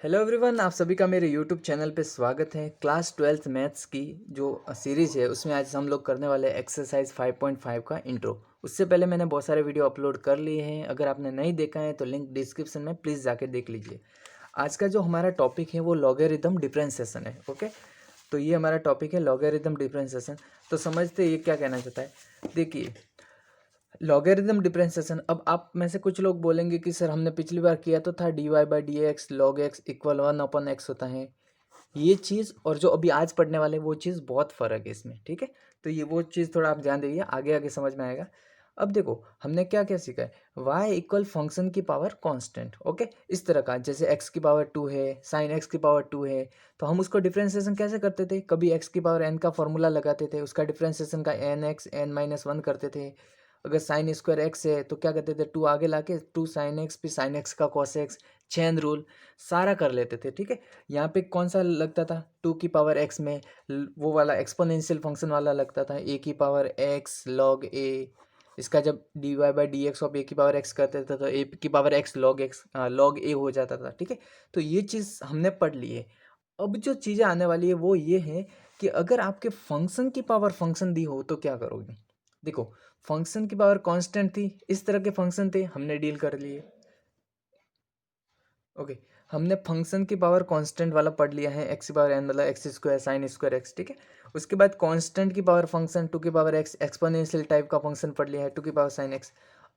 Hello everyone, आप सभी का मेरे यूट्यूब चैनल पे स्वागत है। क्लास 12th मैथ्स की जो सीरीज़ है उसमें आज हम लोग करने वाले एक्सरसाइज 5.5 का इंट्रो। उससे पहले मैंने बहुत सारे वीडियो अपलोड कर लिए हैं। अगर आपने नहीं देखा है तो लिंक डिस्क्रिप्शन में प्लीज़ जाके देख लीजिए। आज का जो हमारा टॉपिक है वो लॉगरिथम डिफरेंशिएशन है। ओके, तो ये हमारा टॉपिक है लॉगरिथम डिफरेंशिएशन। तो समझते ये क्या कहना चाहता है। देखिए, लॉगरिथम डिफरेंशिएशन, अब आप में से कुछ लोग बोलेंगे कि सर हमने पिछली बार किया तो था dy/dx log x equal 1/x होता है। ये चीज़ और जो अभी आज पढ़ने वाले वो चीज़ बहुत फ़र्क है इसमें। ठीक है, तो ये वो चीज़ थोड़ा आप ध्यान दीजिए, आगे आगे समझ में आएगा। अब देखो हमने क्या क्या सीखा है। y इक्वल फंक्शन की पावर कांस्टेंट। ओके, इस तरह का जैसे x की पावर 2 है, साइन x की पावर 2 है, तो हम उसको डिफरेंशिएशन कैसे करते थे। कभी x की पावर n का फॉर्मूला लगाते थे, उसका डिफरेंशिएशन का nx n-1 करते थे। अगर साइन स्क्वायर एक्स है तो क्या करते थे, 2 आगे लाके 2 साइन एक्स फिर साइन एक्स का कॉस एक्स, चेन रूल सारा कर लेते थे। ठीक है, यहाँ पे कौन सा लगता था, 2 की पावर एक्स में वो वाला एक्सपोनेंशियल फंक्शन वाला लगता था, a की पावर एक्स लॉग ए। इसका जब dy/dx ऑफ a की पावर एक्स करते थे तो a की पावर एक्स लॉग ए हो जाता था। ठीक है, तो ये चीज़ हमने पढ़ ली है। अब जो चीज़ें आने वाली है वो ये है कि अगर आपके फंक्शन की पावर फंक्शन दी हो तो क्या करोगे। देखो, फंक्शन की पावर कांस्टेंट थी, इस तरह के फंक्शन थे, हमने डील कर लिए। ओके, हमने फंक्शन की पावर कांस्टेंट वाला पढ़ लिया है, एक्स की पावर एन मतलब x square sine square x. ठीक है, उसके बाद कांस्टेंट की पावर फंक्शन 2 की पावर एक्स एक्सपोनेंशियल टाइप का फंक्शन पढ़ लिया है, 2 की पावर साइन एक्स।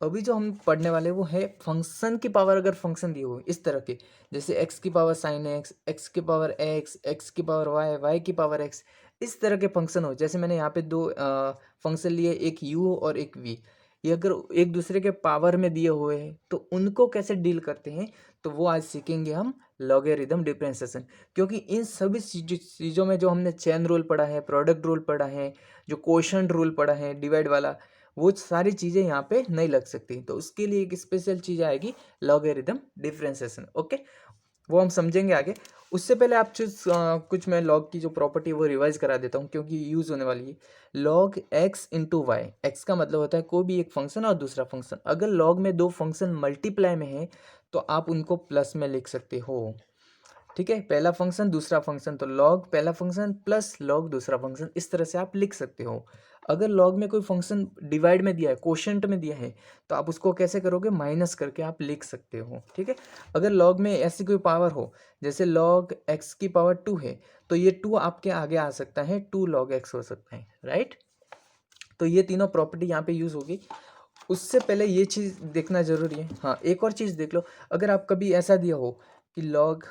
अभी जो हम पढ़ने वाले वो है फंक्शन की पावर, अगर फंक्शन दी हो इस तरह के, जैसे एक्स की पावर साइन एक्स, एक्स की पावर एक्स, एक्स की पावर वाई, वाई की पावर एक्स, इस तरह के फंक्शन हो। जैसे मैंने यहाँ पे दो फंक्शन लिए, एक यू और एक वी। ये अगर एक दूसरे के पावर में दिए हुए हैं तो उनको कैसे डील करते हैं, तो वो आज सीखेंगे हम लॉगरिथम डिफरेंशिएशन। क्योंकि इन सभी चीज़ों में जो हमने चेन रूल पढ़ा है, प्रोडक्ट रूल पढ़ा है, जो क्वोशंट रूल पढ़ा है डिवाइड वाला, वो सारी चीज़ें यहाँ पे नहीं लग सकती। तो उसके लिए एक स्पेशल चीज़ आएगी, लॉगरिथम डिफरेंशिएशन। ओके, वो हम समझेंगे आगे। उससे पहले आप कुछ मैं लॉग की जो प्रॉपर्टी वो रिवाइज करा देता हूँ क्योंकि यूज़ होने वाली है। Log x into y, x का मतलब होता है कोई भी एक फंक्शन और दूसरा फंक्शन। अगर लॉग में दो फंक्शन मल्टीप्लाई में है तो आप उनको प्लस में लिख सकते हो। ठीक है, पहला फंक्शन दूसरा फंक्शन, तो लॉग पहला फंक्शन प्लस लॉग दूसरा फंक्शन, इस तरह से आप लिख सकते हो। अगर लॉग में कोई फंक्शन डिवाइड में दिया है, क्वोशंट में दिया है, तो आप उसको कैसे करोगे, माइनस करके आप लिख सकते हो। ठीक है, अगर लॉग में ऐसी कोई पावर हो, जैसे लॉग एक्स की पावर 2 है, तो ये 2 आपके आगे आ सकता है, 2 लॉग एक्स हो सकता है। राइट, तो ये तीनों प्रॉपर्टी यहाँ पे यूज़ होगी। उससे पहले ये चीज़ देखना ज़रूरी है। हाँ, एक और चीज़ देख लो, अगर आप कभी ऐसा दिया हो कि लॉग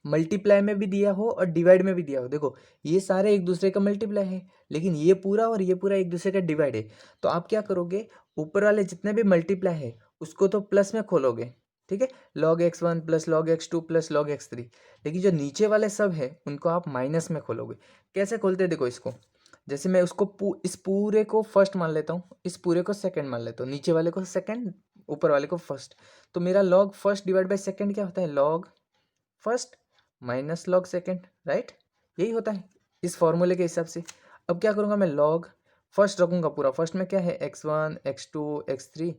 मल्टीप्लाई में भी दिया हो और डिवाइड में भी दिया हो, देखो ये सारे एक दूसरे का मल्टीप्लाई है, लेकिन ये पूरा और ये पूरा एक दूसरे का डिवाइड है। तो आप क्या करोगे, ऊपर वाले जितने भी मल्टीप्लाई है उसको तो प्लस में खोलोगे। ठीक है, log x1 plus log x2 plus log x3, लेकिन जो नीचे वाले सब है उनको आप माइनस में खोलोगे। कैसे खोलते हैं, देखो इसको, जैसे मैं उसको इस पूरे को फर्स्ट मान लेता हूँ, इस पूरे को सेकंड मान लेता हूँ, नीचे वाले को सेकंड, ऊपर वाले को फर्स्ट। तो मेरा log first divide by second क्या होता है, log first minus log second. Right, यही होता है इस फॉर्मूले के हिसाब से। अब क्या करूँगा, मैं लॉग फर्स्ट रखूँगा पूरा, फर्स्ट में क्या है x1 x2 x3,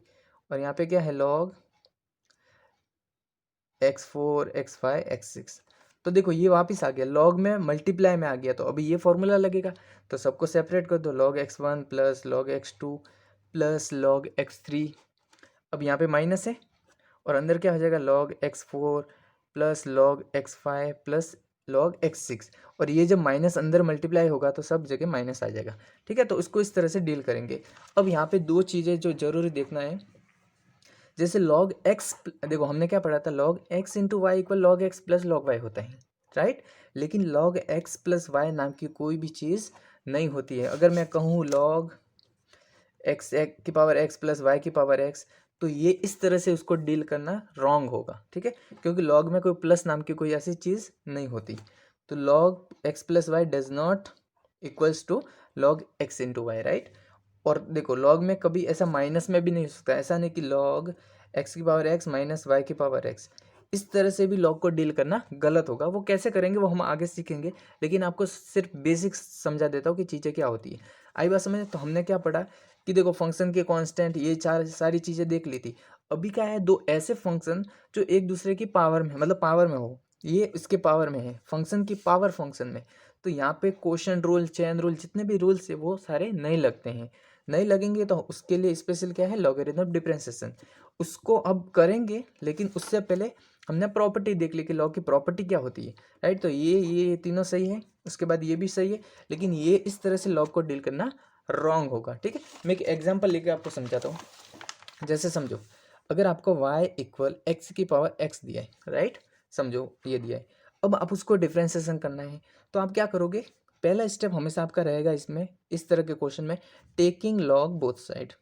और यहाँ पे क्या है लॉग x4 x5 x6। तो देखो ये वापस आ गया, लॉग में मल्टीप्लाई में आ गया, तो अभी ये फॉर्मूला लगेगा। तो सबको सेपरेट कर दो, log x1 plus log x2 plus log x3। अब यहाँ पे माइनस है और अंदर क्या हो जाएगा, log x4 plus log x5 plus log x6। और ये जब माइनस अंदर मल्टीप्लाई होगा तो सब जगह माइनस आ जाएगा। ठीक है, तो उसको इस तरह से डील करेंगे। अब यहाँ पे दो चीज़ें जो जरूरी देखना है, जैसे लॉग x, देखो हमने क्या पढ़ा था, log x into y equal log x plus log y होता है। राइट, लेकिन लॉग x प्लस वाई नाम की कोई भी चीज़ नहीं होती है। अगर मैं कहूँ लॉग एक्स की पावर एक्स प्लस वाई की पावर एक्स, तो ये इस तरह से उसको डील करना रॉन्ग होगा। ठीक है, क्योंकि लॉग में कोई प्लस नाम की कोई ऐसी चीज़ नहीं होती। तो log x plus y does not equals to log x into y. Right, और देखो लॉग में कभी ऐसा माइनस में भी नहीं हो सकता, ऐसा नहीं कि लॉग एक्स की पावर एक्स माइनस वाई की पावर एक्स, इस तरह से भी लॉग को डील करना गलत होगा। वो कैसे करेंगे वो हम आगे सीखेंगे, लेकिन आपको सिर्फ बेसिक्स समझा देता हूँ कि चीज़ें क्या होती है। आई बात समझ, तो हमने क्या पढ़ा कि देखो फंक्शन के कांस्टेंट, ये चार सारी चीज़ें देख ली थी। अभी क्या है, दो ऐसे फंक्शन जो एक दूसरे की पावर में, मतलब पावर में हो, ये इसके पावर में है, फंक्शन की पावर फंक्शन में। तो यहाँ पे क्वोशंट रूल, चेन रूल, जितने भी रूल्स है वो सारे नहीं लगते हैं। नहीं लगेंगे तो उसके लिए स्पेशल क्या है, लॉगरिथम डिफरेंशिएशन। उसको अब करेंगे, लेकिन उससे पहले हमने प्रॉपर्टी देख ली कि लॉग की प्रॉपर्टी क्या होती है, राइट। तो ये तीनों सही है, उसके बाद ये भी सही है, लेकिन ये इस तरह से लॉग को डील करना रॉन्ग होगा, ठीक है। मैं एक एग्जाम्पल लेके आपको समझाता हूँ। जैसे समझो, अगर आपको y इक्वल एक्स की पावर x दिया है, राइट, समझो ये दिया है। अब आप उसको डिफ्रेंसिएशन करना है, तो आप क्या करोगे, पहला स्टेप हमेशा आपका रहेगा इसमें, इस तरह के क्वेश्चन में, टेकिंग लॉग बोथ साइड।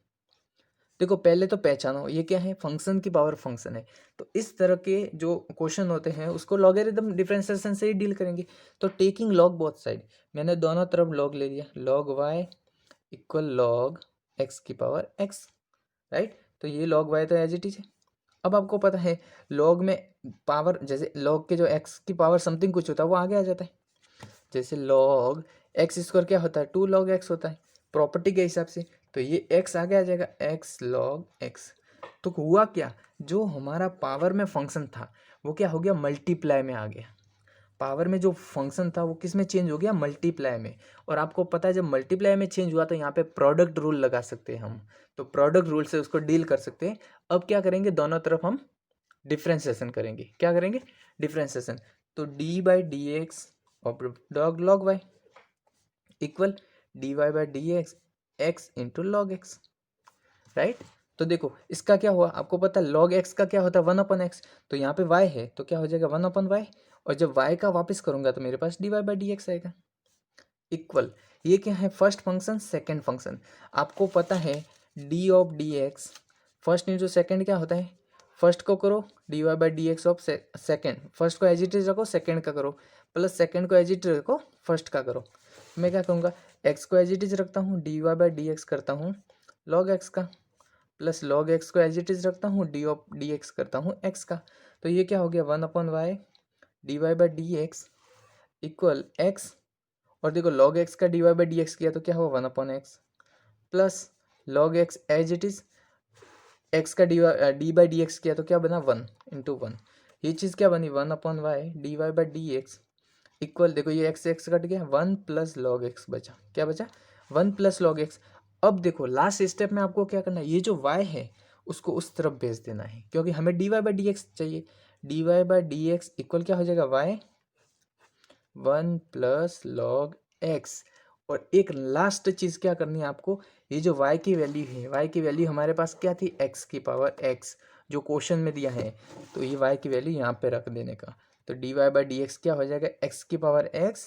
देखो पहले तो पहचानो ये क्या है, फंक्शन की पावर फंक्शन है। तो इस तरह के जो क्वेश्चन होते हैं उसको लॉगरिथम डिफरेंशिएशन से ही डील करेंगे। तो टेकिंग लॉग बोथ साइड, मैंने दोनों तरफ लॉग ले लिया, log y equal log x की पावर x, राइट। तो ये लॉग y तो एज इट इज है। अब आपको पता है लॉग में पावर, जैसे लॉग के जो x की पावर समथिंग कुछ होता है वो आगे आ जाता है। जैसे लॉग एक्स स्क्वायर क्या होता है, 2 लॉग एक्स होता है प्रॉपर्टी के हिसाब से। तो ये x आगे आ जाएगा, x लॉग x। तो हुआ क्या, जो हमारा पावर में फंक्शन था वो क्या हो गया, मल्टीप्लाई में आ गया। पावर में जो फंक्शन था वो किस में चेंज हो गया, मल्टीप्लाई में। और आपको पता है जब मल्टीप्लाई में चेंज हुआ तो यहाँ पे प्रोडक्ट रूल लगा सकते हैं हम। तो प्रोडक्ट रूल से उसको डील कर सकते हैं। अब क्या करेंगे, दोनों तरफ हम डिफ्रेंसिएशन करेंगे। क्या करेंगे, डिफ्रेंसिएशन। तो डी बाई डी एक्स और dog log y equal d Y by D x, x into log x, right. तो देखो इसका क्या हुआ, आपको पता है लॉग एक्स का क्या होता है, 1/x। तो यहाँ पे y है तो क्या हो जाएगा 1/y, और जब y का वापस करूंगा तो मेरे पास D Y by D x आएगा इक्वल। ये क्या है, फर्स्ट फंक्शन सेकंड फंक्शन। आपको पता है d of d x first into second क्या होता है, फर्स्ट को करो d Y by D x of second, first को एज इट इज रखो, सेकेंड का करो, प्लस सेकेंड को एज इट इज रखो, फर्स्ट का करो। मैं क्या कहूँगा, एक्स को एज इट इज रखता हूँ, d Y by D x करता हूँ लॉग एक्स का, प्लस लॉग एक्स को एज इट इज रखता हूँ, डी ऑफ डी एक्स करता हूँ एक्स का। तो ये क्या हो गया, 1/y d Y by D x equal x. और देखो लॉग एक्स का d Y by D x किया तो क्या हुआ, 1/x, plus log x as it is x का डी बाई डी एक्स किया तो क्या बना, 1/1। ये चीज़ क्या बनी, 1/y d Y by D x equal, देखो ये एक्स एक्स कट गया, 1 प्लस लॉग एक्स बचा, क्या बचा, 1 प्लस लॉग एक्स। अब देखो लास्ट स्टेप में आपको क्या करना है, ये जो y है उसको उस तरफ भेज देना है, क्योंकि हमें D Y by D X चाहिए। D Y by D x equal क्या हो जाएगा, y 1 प्लस लॉग एक्स। और एक लास्ट चीज़ क्या करनी है आपको, ये जो y की वैल्यू है, y की वैल्यू हमारे पास क्या थी, x की पावर x, जो क्वेश्चन में दिया है। तो ये y की वैल्यू यहाँ पे रख देने का। तो d Y by D x क्या हो जाएगा, x की power x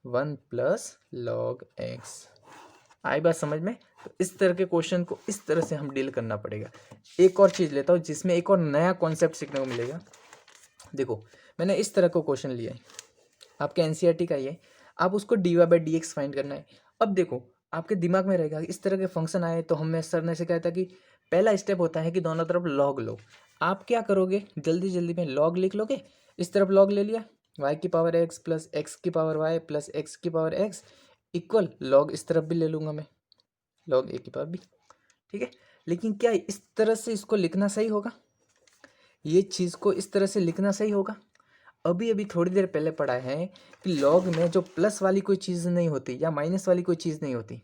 1 plus log x। आई बात समझ में। तो इस तरह के क्वेश्चन को इस तरह से हम डील करना पड़ेगा। एक और चीज़ लेता हूँ जिसमें एक और नया कॉन्सेप्ट सीखने को मिलेगा। देखो मैंने इस तरह का क्वेश्चन लिया है, आपके एनसीईआरटी का ही है, आप उसको d Y by D x find करना है। अब देखो आपके दिमाग में रहेगा इस तरह के फंक्शन आए तो हमें सर ने से कहा था कि पहला स्टेप होता है कि दोनों तरफ लॉग लो। आप क्या करोगे, जल्दी जल्दी में लॉग लिख लोगे, इस तरफ लॉग ले लिया, y की पावर x प्लस एक्स की पावर y प्लस एक्स की पावर x इक्वल लॉग इस तरफ भी ले लूँगा मैं, लॉग ए की पावर b, ठीक है। लेकिन क्या इस तरह से इसको लिखना सही होगा, ये चीज़ को इस तरह से लिखना सही होगा। अभी अभी थोड़ी देर पहले पढ़ा है कि लॉग में जो प्लस वाली कोई चीज़ नहीं होती या माइनस वाली कोई चीज़ नहीं होती,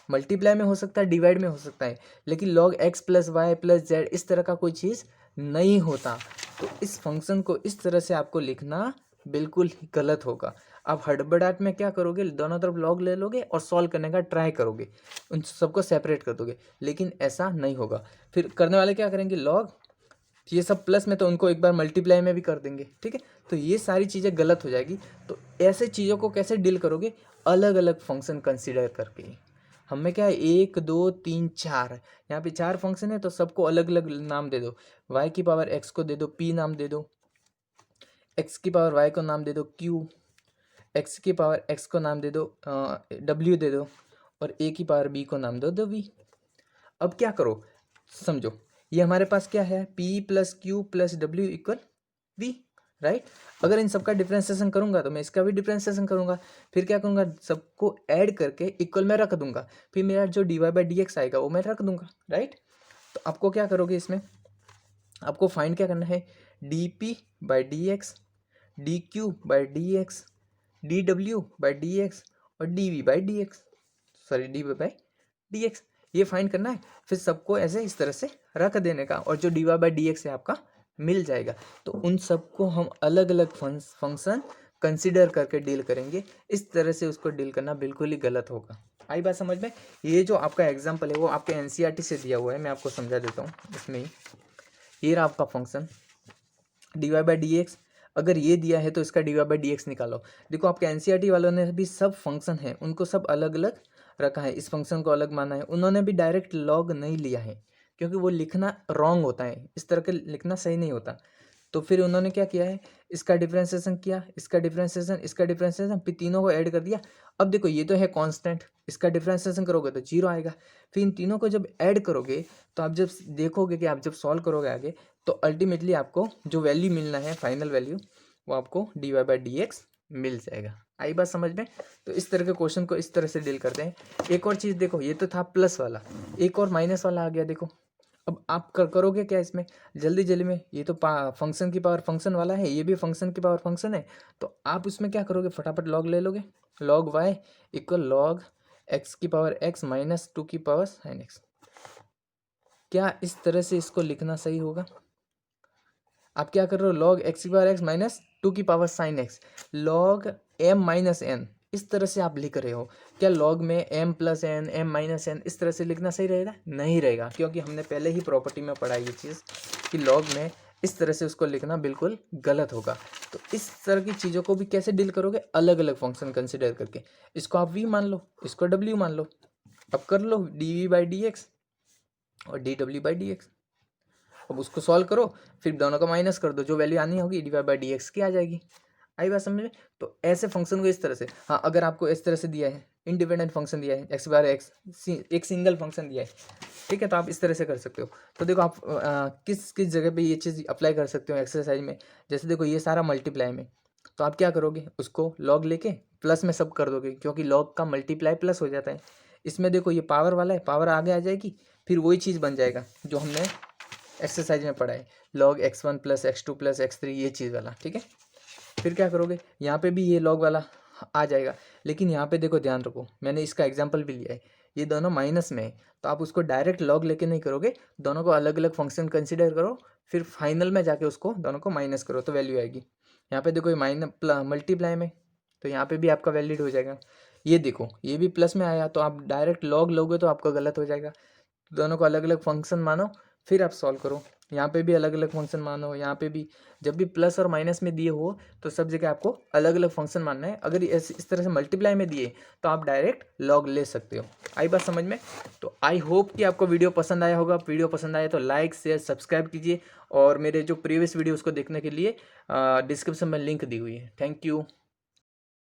मल्टीप्लाई में हो सकता है, डिवाइड में हो सकता है, लेकिन log x plus y plus z इस तरह का कोई चीज़ नहीं होता। तो इस फंक्शन को इस तरह से आपको लिखना बिल्कुल ही गलत होगा। आप हड़बड़ाहट में क्या करोगे, दोनों तरफ लॉग ले लोगे और सॉल्व करने का ट्राई करोगे, उन सबको सेपरेट कर दोगे, लेकिन ऐसा नहीं होगा। फिर करने वाले क्या करेंगे, लॉग ये सब प्लस में तो उनको एक बार मल्टीप्लाई में भी कर देंगे, ठीक है। तो ये सारी चीज़ें गलत हो जाएगी। तो ऐसे चीज़ों को कैसे डील करोगे, अलग अलग फंक्शन कंसीडर करके। हमें क्या है, 1 2 3 4, यहाँ पे 4 फंक्शन है तो सबको अलग अलग नाम दे दो। y की पावर x को दे दो p नाम दे दो, x की पावर y को नाम दे दो q, x की पावर x को नाम दे दो w दे दो, और a की पावर b को नाम दो v। अब क्या करो, समझो ये हमारे पास क्या है, p plus Q plus W equal v, right. अगर इन सबका डिफ्रेंसिएशन करूंगा तो मैं इसका भी डिफ्रेंसिएशन करूंगा, फिर क्या करूंगा, सबको ऐड करके इक्वल में रख दूंगा, फिर मेरा जो d Y by D x आएगा वो मैं रख दूंगा, राइट। तो आपको क्या करोगे, इसमें आपको फाइंड क्या करना है, D P by D X D Q by D X, D W by D x और D V by D X, sorry D V by D X, ये फाइंड करना है। फिर सबको ऐसे इस तरह से रख देने का और जो d Y by D x है आपका मिल जाएगा। तो उन सबको हम अलग अलग फंक्शन कंसिडर करके डील करेंगे। इस तरह से उसको डील करना बिल्कुल ही गलत होगा। आई बात समझ में? ये जो आपका एग्जाम्पल है वो आपके एनसीईआरटी से दिया हुआ है, मैं आपको समझा देता हूँ इसमें ही। ये रहा आपका function d Y by D x, अगर ये दिया है तो इसका d Y by D x निकालो। देखो आपके एनसीईआरटी वालों ने भी सब फंक्शन है उनको सब अलग अलग रखा है, इस फंक्शन को अलग माना है, उन्होंने भी डायरेक्ट लॉग नहीं लिया है क्योंकि वो लिखना रॉन्ग होता है, इस तरह के लिखना सही नहीं होता। तो फिर उन्होंने क्या किया है, इसका डिफरेंशिएशन किया, इसका डिफरेंशिएशन, इसका डिफरेंशिएशन, फिर तीनों को ऐड कर दिया। अब देखो ये तो है कांस्टेंट, इसका डिफरेंशिएशन करोगे तो 0 आएगा। फिर इन तीनों को जब ऐड करोगे तो आप जब देखोगे कि आप जब सॉल्व करोगे आगे तो अल्टीमेटली आपको जो वैल्यू मिलना है फाइनल वैल्यू वो आपको D Y by D X मिल जाएगा। आई बात समझ में? तो इस तरह के क्वेश्चन को इस तरह से डील करते हैं। एक और चीज़ देखो, ये तो था प्लस वाला, एक और माइनस वाला आ गया। देखो अब आप करोगे क्या इसमें जल्दी जल्दी में, ये तो फंक्शन की पावर फंक्शन वाला है, ये भी फंक्शन की पावर फंक्शन है, तो आप उसमें क्या करोगे, फटाफट लॉग ले लोगे। Log y equal log x की पावर एक्स माइनस 2 की पावर साइन एक्स। क्या इस तरह से इसको लिखना सही होगा? आप क्या कर रहे हो, लॉग एक्स की पावर एक्स माइनस 2 की power sine x, log m minus n, इस तरह से आप लिख रहे हो। क्या लॉग में m plus n, m minus n इस तरह से लिखना सही रहेगा? नहीं रहेगा, क्योंकि हमने पहले ही प्रॉपर्टी में पढ़ा ये चीज़ कि लॉग में इस तरह से उसको लिखना बिल्कुल गलत होगा। तो इस तरह की चीज़ों को भी कैसे डील करोगे, अलग अलग फंक्शन कंसिडर करके। इसको आप वी मान लो, इसको डब्ल्यू मान लो, अब कर लो D V by D x और D W by D X. अब उसको सॉल्व करो, फिर दोनों का माइनस कर दो, जो वैल्यू आनी होगी d Y by D x की आ जाएगी। आई बात समझ में? तो ऐसे फंक्शन को इस तरह से, हाँ अगर आपको इस तरह से दिया है, इंडिपेंडेंट फंक्शन दिया है एक्स बार एक्स, एक सिंगल फंक्शन दिया है, ठीक है, तो आप इस तरह से कर सकते हो। तो देखो आप किस किस जगह पे ये चीज़ अप्लाई कर सकते हो एक्सरसाइज में। जैसे देखो ये सारा मल्टीप्लाई में, तो आप क्या करोगे, उसको लॉग लेके प्लस में सब कर दोगे, क्योंकि लॉग का मल्टीप्लाई प्लस हो जाता है। इसमें देखो ये पावर वाला है, पावर आगे आ जाएगी, फिर वही चीज़ बन जाएगा जो हमने एक्सरसाइज में पढ़ा है, log x1 plus x2 plus x3, ये चीज़ वाला, ठीक है। फिर क्या करोगे, यहाँ पे भी ये लॉग वाला आ जाएगा, लेकिन यहाँ पे देखो ध्यान रखो, मैंने इसका एग्जांपल भी लिया है, ये दोनों माइनस में है, तो आप उसको डायरेक्ट लॉग लेके नहीं करोगे, दोनों को अलग अलग फंक्शन कंसिडर करो, फिर फाइनल में जाके उसको दोनों को माइनस करो तो वैल्यू आएगी। यहाँ पे देखो ये मल्टीप्लाई में, तो यहाँ पे भी आपका वैलिड हो जाएगा। ये देखो ये भी प्लस में आया, तो आप डायरेक्ट लॉग लोगे तो आपका गलत हो जाएगा। दोनों को अलग अलग फंक्शन मानो, फिर आप सॉल्व करो। यहाँ पे भी अलग अलग फंक्शन मानो, यहाँ पे भी, जब भी प्लस और माइनस में दिए हो तो सब जगह आपको अलग अलग फंक्शन मानना है। अगर इस तरह से मल्टीप्लाई में दिए तो आप डायरेक्ट लॉग ले सकते हो। आई बात समझ में? तो आई होप कि आपको वीडियो पसंद आया होगा। वीडियो पसंद आया तो लाइक शेयर सब्सक्राइब कीजिए, और मेरे जो प्रीवियस वीडियो उसको देखने के लिए डिस्क्रिप्शन में लिंक दी हुई है। Thank you.